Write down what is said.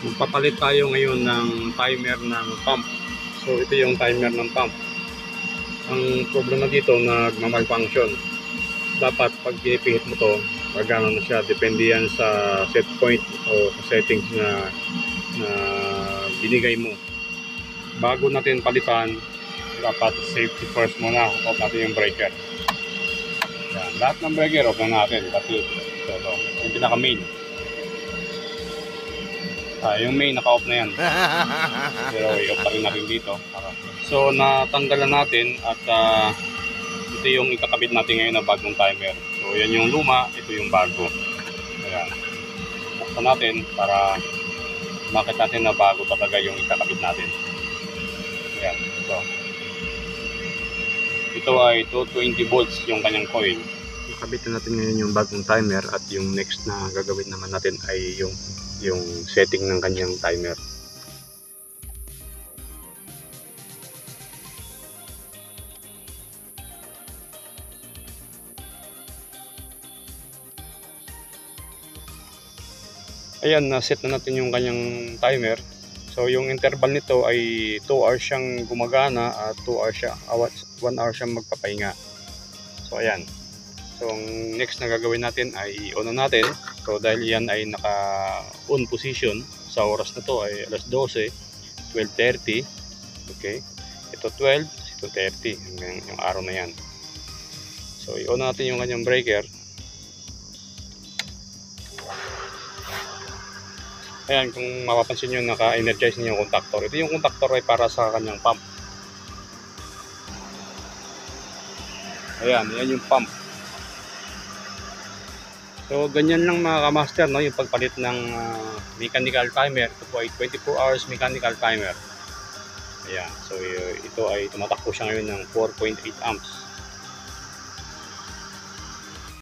Magpapalit tayo ngayon ng timer ng pump. So ito yung timer ng pump. Ang problema dito, nagmamalfunction. Dapat pag pinipihit mo to, magano na siya, depende yan sa set point o sa settings na binigay mo. Bago natin palitan, dapat safety first muna. Off natin yung breaker. Yan, lahat ng breaker off na natin. Pati ito, yung pinaka main. Yung main naka-off na yan. Pero i-off pa rin natin dito. So natanggalan natin at ito yung ikakabit natin ngayon na bagong timer. So yan yung luma, ito yung bago. Ayan. Buksan natin para makita natin na bago talaga yung ikakabit natin. Ayan, ito. Ito ay 220 volts yung kanyang coil. Ikabit na natin ngayon yung bagong timer at yung next na gagawin naman natin ay yung setting ng kanyang timer. Ayan, na-set na natin yung kanyang timer. So yung interval nito ay 2 hours siyang gumagana at 1 hour siyang magpapahinga. So ayan. So ang next na gagawin natin ay i-on na natin. So dahil yan ay naka-on position sa oras na to ay alas 12, 12:30. Okay. Ito 12, ito 30 yung araw na yan. So i-on natin yung kanyang breaker. Ayan, kung mapapansin nyo, naka-energize niya yung contactor. Ito yung contactor ay para sa kanyang pump. Ayan, yan yung pump. So ganyan lang mga kamaster, no, yung pagpalit ng mechanical timer. Ito po ay 24 hours mechanical timer. Ayan, so ito ay tumatakbo siya ngayon ng 4.8 amps.